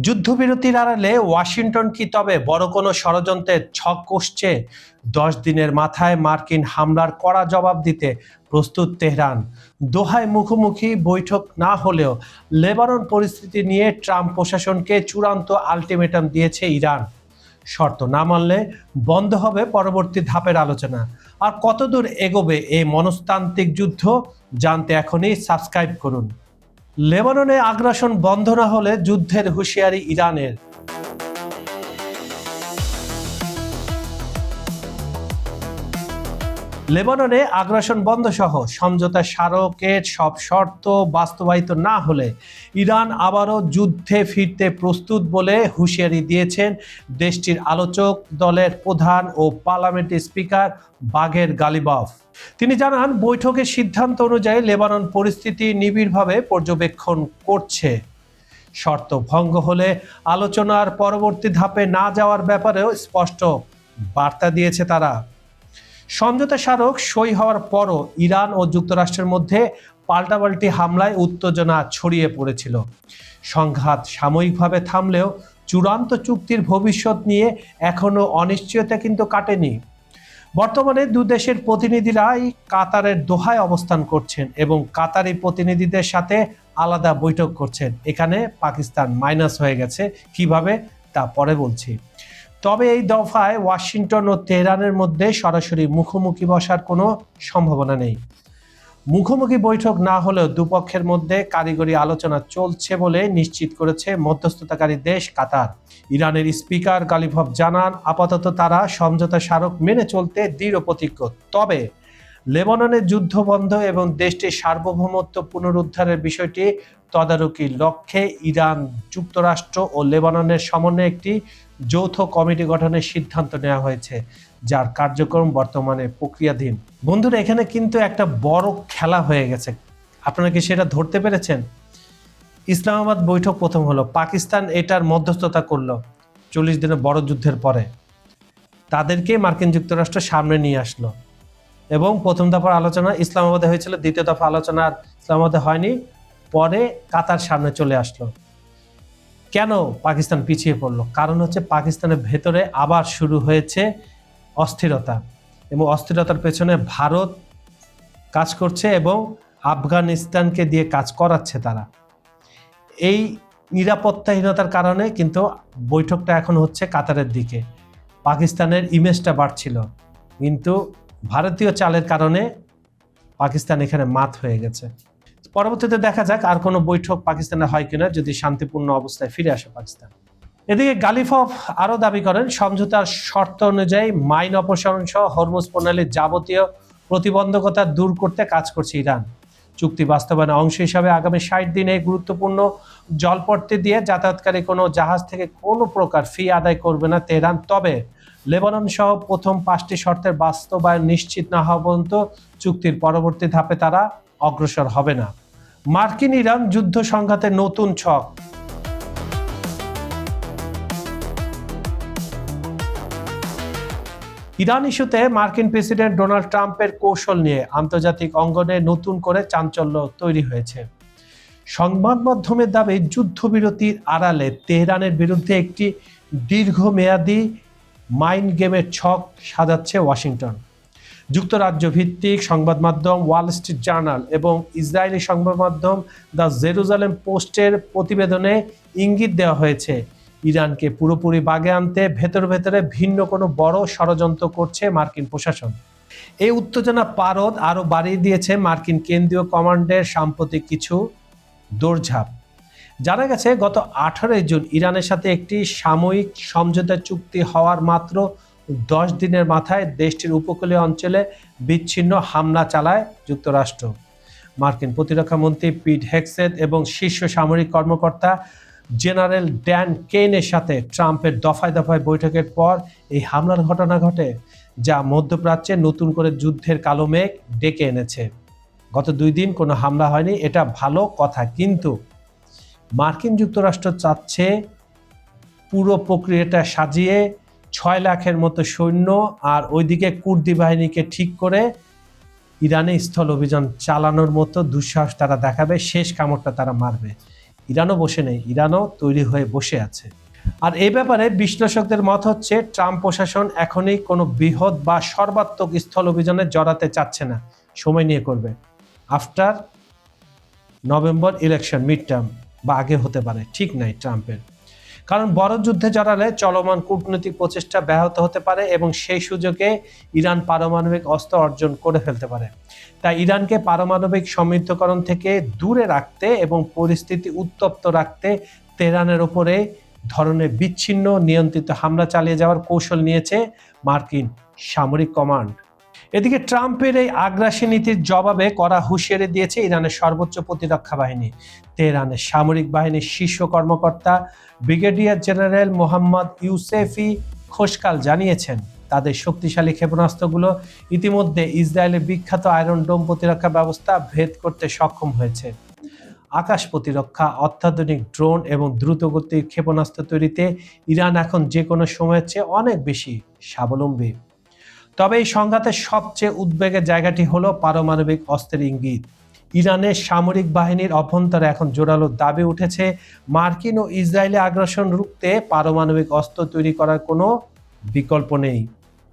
যুদ্ধবিরতির আড়ালে ওয়াশিংটন কি তবে বড় কোনো ষড়যন্ত্রের ছক কষছে? 10 দিনের মাথায় মার্কিন হামলার কড়া জবাব দিতে প্রস্তুত তেহরান। দোহায় মুখোমুখি বৈঠক না হলেও লেবানন পরিস্থিতি নিয়ে ট্রাম্প প্রশাসনকে চূড়ান্ত আলটিমেটাম দিয়েছে ইরান। শর্ত না মানলে বন্ধ হবে পরবর্তী ধাপের আলোচনা। আর কতদূর এগোবে এই মনস্তান্ত্রিক যুদ্ধ জানতে এখনই সাবস্ক্রাইব করুন। লেবাননে আগ্রাসন বন্ধ না হলে যুদ্ধের হুঁশিয়ারি ইরানের। লেবাননে আগ্রাসন বন্ধ সহ সমঝোতা স্মারকের সব শর্ত বাস্তবায়িত না হলে ইরান আবারও যুদ্ধে ফিরতে প্রস্তুত বলে হুঁশিয়ারি দিয়েছেন দেশটির আলোচক দলের প্রধান ও পার্লামেন্টের স্পিকার বাগের গালিবাফ। তিনি জানান, বৈঠকের সিদ্ধান্ত অনুযায়ী লেবানন পরিস্থিতি নিবিড়ভাবে পর্যবেক্ষণ করছে। শর্ত ভঙ্গ হলে আলোচনার পরবর্তী ধাপে না যাওয়ার ব্যাপারেও স্পষ্ট বার্তা দিয়েছে তারা। সমঝোতা স্মারক সই হওয়ার পরও ইরান ও যুক্তরাষ্ট্রের মধ্যে পাল্টাপাল্টি হামলায় উত্তেজনা ছড়িয়ে পড়েছিল। সংঘাত সাময়িকভাবে থামলেও চূড়ান্ত চুক্তির ভবিষ্যৎ নিয়ে এখনো অনিশ্চয়তা কিন্তু কাটেনি। বর্তমানে দু দেশের প্রতিনিধিরাই কাতারের দোহায় অবস্থান করছেন এবং কাতারি প্রতিনিধিদের সাথে আলাদা বৈঠক করছেন। এখানে পাকিস্তান মাইনাস হয়ে গেছে, কিভাবে তা পরে বলছি। তবে এই দফায় ওয়াশিংটন ও তেহরানের মধ্যে সরাসরি মুখোমুখি বসার কোনো সম্ভাবনা নেই। মুখোমুখি বৈঠক না হলেও দুপক্ষের মধ্যে কারিগরি আলোচনা চলছে বলে নিশ্চিত করেছে মধ্যস্থতাকারী দেশ কাতার। ইরানের স্পিকার গালিভভ জানান, আপাতত তারা সমঝোতা স্মারক মেনে চলতে দৃঢ় প্রতিজ্ঞ। তবে লেবাননের যুদ্ধ বন্ধ এবং দেশটির সার্বভৌমত্ব পুনরুদ্ধারের বিষয়টি তদারকির লক্ষ্যে ইরান, যুক্তরাষ্ট্র ও লেবাননের সমন্বয়ে একটি যৌথ কমিটি গঠনের সিদ্ধান্ত নেওয়া হয়েছে, যার কার্যক্রম বর্তমানে প্রক্রিয়াধীন। বন্ধুরা, এখানে কিন্তু একটা বড় খেলা হয়ে গেছে। আপনারা কি সেটা ধরতে পেরেছেন? ইসলামাবাদ বৈঠক প্রথম হলো, পাকিস্তান এটার মধ্যস্থতা করলো 40 দিনের বড় যুদ্ধের পরে। তাদেরকে মার্কিন যুক্তরাষ্ট্র সামনে নিয়ে আসলো এবং প্রথম দফার আলোচনা ইসলামাবাদে হয়েছিল, দ্বিতীয় দফা আলোচনা আর ইসলামাবাদে হয়নি, পরে কাতার সামনে চলে আসলো। কেন পাকিস্তান পিছিয়ে পড়লো? কারণ হচ্ছে পাকিস্তানের ভেতরে আবার শুরু হয়েছে অস্থিরতা এবং অস্থিরতার পেছনে ভারত কাজ করছে এবং আফগানিস্তানকে দিয়ে কাজ করাচ্ছে তারা। এই নিরাপত্তাহীনতার কারণে কিন্তু বৈঠকটা এখন হচ্ছে কাতারের দিকে। পাকিস্তানের ইমেজটা বাড়ছিল, কিন্তু ভারতীয় চালের কারণে পাকিস্তান এখানে মাত হয়ে গেছে। পরবর্তীতে দেখা যাক আর কোনো বৈঠক পাকিস্তানে হয় কিনা, যদি শান্তিপূর্ণ অবস্থায় ফিরে আসে পাকিস্তান। এদিকে গালিফভ আরও দাবি করেন, সমঝোতার শর্ত অনুযায়ী মাইন অপসারণ সহ হরমুজ প্রণালীর যাবতীয় প্রতিবন্ধকতা দূর করতে কাজ করছে ইরান। চুক্তি বাস্তবায়নের অংশ হিসাবে আগামী 60 দিনে গুরুত্বপূর্ণ জলপথটি দিয়ে যাতায়াতকারী কোনো জাহাজ থেকে কোনো প্রকার ফি আদায় করবে না তেহরান। তবে লেবানন সহ প্রথম 5টি শর্তের বাস্তবায়ন নিশ্চিত না হওয়া পর্যন্ত চুক্তির পরবর্তী ধাপে তারা অগ্রসর হবে না। মার্কিন ইরান যুদ্ধ সংঘাতের নতুন ছক। ইরান ইস্যুতে মার্কিন প্রেসিডেন্ট ডোনাল্ড ট্রাম্পের কৌশল নিয়ে আন্তর্জাতিক অঙ্গনে নতুন করে চাঞ্চল্য তৈরি হয়েছে। সংবাদ মাধ্যমের দাবি, যুদ্ধবিরতির আড়ালে তেহরানের বিরুদ্ধে একটি দীর্ঘমেয়াদী মাইন্ড গেমের ছক সাজাচ্ছে ওয়াশিংটন। যুক্তরাজ্য ভিত্তিক সংবাদ মাধ্যম ওয়াল স্ট্রিট জার্নাল এবং ইসরায়েলি সংবাদ মাধ্যম দ্য জেরুজালেম পোস্টের প্রতিবেদনে ইঙ্গিত দেওয়া হয়েছে, ইরানকে পুরোপুরি বাগে আনতে ভেতরে ভিন্ন কোনো বড় ষড়যন্ত্র করছে মার্কিন প্রশাসন। এই উত্তেজনা পারদ আরও বাড়িয়ে দিয়েছে মার্কিন কেন্দ্রীয় কমান্ডের সাম্প্রতিক কিছু দৌড়ঝাঁপ। জানা গেছে, গত 18 জুন ইরানের সাথে একটি সাময়িক সমঝোতা চুক্তি হওয়ার মাত্র 10 দিনের মাথায় দেশটির উপকূলীয় অঞ্চলে বিচ্ছিন্ন হামলা চালায় যুক্তরাষ্ট্র। মার্কিন প্রতিরক্ষা মন্ত্রী পিট হেগসেথ এবং শীর্ষ সামরিক কর্মকর্তা জেনারেল ড্যান কেইনের সাথে ট্রাম্পের দফায় দফায় বৈঠকের পর এই হামলার ঘটনা ঘটে, যা মধ্যপ্রাচ্যে নতুন করে যুদ্ধের কালো মেঘ ডেকে এনেছে। গত 2 দিন কোনো হামলা হয়নি, এটা ভালো কথা, কিন্তু মার্কিন যুক্তরাষ্ট্র চাচ্ছে পুরো প্রক্রিয়াটা সাজিয়ে 6 লাখের মতো সৈন্য আর ওইদিকে কুর্দি বাহিনীকে ঠিক করে ইরানে স্থল অভিযান চালানোর মতো দুঃসাহস তারা দেখাবে, শেষ কামড়টা তারা মারবে। ইরানও বসে নেই, ইরানও তৈরি হয়ে বসে আছে। আর এই ব্যাপারে বিশ্লেষকদের মত হচ্ছে, ট্রাম্প প্রশাসন এখনই কোনো বৃহৎ বা সর্বাত্মক স্থল অভিযানে জড়াতে চাচ্ছে না, সময় নিয়ে করবে। After November election, mid term বা আগে হতে পারে, ঠিক নাই ট্রাম্পের। কারণ বড় যুদ্ধে জড়ালে চলমান কূটনৈতিক প্রচেষ্টা ব্যাহত হতে পারে এবং সেই সুযোগে ইরান পারমাণবিক অস্ত্র অর্জন করে ফেলতে পারে। তাই ইরানকে পারমাণবিক সমৃদ্ধকরণ থেকে দূরে রাখতে এবং পরিস্থিতি উত্তপ্ত রাখতে তেহরানের ওপরে ধরনের বিচ্ছিন্ন নিয়ন্ত্রিত হামলা চালিয়ে যাওয়ার কৌশল নিয়েছে মার্কিন সামরিক কমান্ড। এদিকে ট্রাম্পের এই আগ্রাসী নীতির জবাবে কড়া হুঁশিয়ারি দিয়েছে ইরানের সর্বোচ্চ প্রতিরক্ষা বাহিনী। তেহরানের সামরিক বাহিনীর শীর্ষ কর্মকর্তা ব্রিগেডিয়ার জেনারেল মোহাম্মদ ইউসেফি খোসকাল জানিয়েছেন, তাদের শক্তিশালী ক্ষেপণাস্ত্রগুলো ইতিমধ্যে ইসরায়েলের বিখ্যাত আয়রন ডোম প্রতিরক্ষা ব্যবস্থা ভেদ করতে সক্ষম হয়েছে। আকাশ প্রতিরক্ষা, অত্যাধুনিক ড্রোন এবং দ্রুতগতির ক্ষেপণাস্ত্র তৈরিতে ইরান এখন যে কোনো সময়ের চেয়ে অনেক বেশি স্বাবলম্বী। তবে এই সংঘাতের সবচেয়ে উদ্বেগের জায়গাটি হলো পারমাণবিক অস্ত্রের ইঙ্গিত। ইরানের সামরিক বাহিনীর অভ্যন্তরে এখন জোরালো দাবি উঠেছে, মার্কিন ও ইসরায়েলি আগ্রাসন রুখতে পারমাণবিক অস্ত্র তৈরি করার কোনো বিকল্প নেই।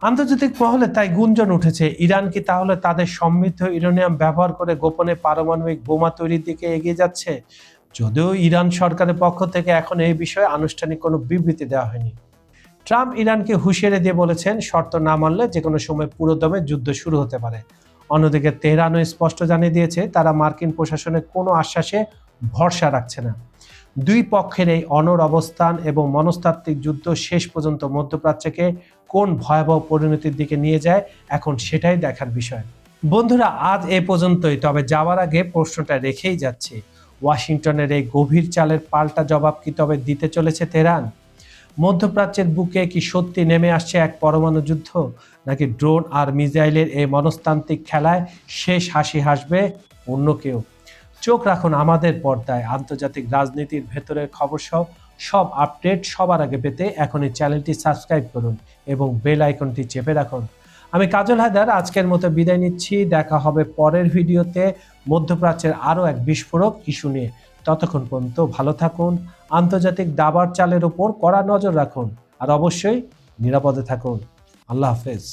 আন্তর্জাতিক মহলে তাই গুঞ্জন উঠেছে, ইরান কি তাহলে তাদের সমৃদ্ধ ইউরেনিয়াম ব্যবহার করে গোপনে পারমাণবিক বোমা তৈরির দিকে এগিয়ে যাচ্ছে? যদিও ইরান সরকারের পক্ষ থেকে এখন এই বিষয়ে আনুষ্ঠানিক কোনো বিবৃতি দেওয়া হয়নি। ট্রাম্প ইরানকে হুঁশিয়ারি দিয়ে বলেছেন, শর্ত না মানলে যে কোনো সময় পুরোদমে যুদ্ধ শুরু হতে পারে। অন্যদিকে তেহরানও স্পষ্ট জানিয়ে দিয়েছে, তারা মার্কিন প্রশাসনের কোনো আশ্বাসে ভরসা রাখছে না। দুই পক্ষের এই অনড় অবস্থান এবং মনস্তাত্ত্বিক যুদ্ধ শেষ পর্যন্ত মধ্যপ্রাচ্যকে কোন ভয়াবহ পরিণতির দিকে নিয়ে যায়, এখন সেটাই দেখার বিষয়। বন্ধুরা, আজ এ পর্যন্তই। তবে যাওয়ার আগে প্রশ্নটা রেখেই যাচ্ছি, ওয়াশিংটনের এই গভীর চালের পাল্টা জবাব কি তবে দিতে চলেছে তেহরান? মধ্যপ্রাচ্যের বুকে কি সত্যি নেমে আসছে এক পরমাণু যুদ্ধ, নাকি ড্রোন আর মিসাইলের এই মনস্তান্ত্রিক খেলায় শেষ হাসি হাসবে অন্য কেউ? চোখ রাখুন আমাদের পর্দায়। আন্তর্জাতিক রাজনীতির ভেতরের খবর সহ সব আপডেট সবার আগে পেতে এখনই চ্যানেলটি সাবস্ক্রাইব করুন এবং বেল আইকনটি চেপে রাখুন। আমি কাজল হায়দার আজকের মতো বিদায় নিচ্ছি। দেখা হবে পরের ভিডিওতে মধ্যপ্রাচ্যের আরও এক বিস্ফোরক ইস্যু নিয়ে। ততক্ষণ পর্যন্ত ভালো থাকুন, আন্তর্জাতিক দাবার চালের ওপর কড়া নজর রাখুন আর অবশ্যই নিরাপদে থাকুন। আল্লাহ হাফেজ।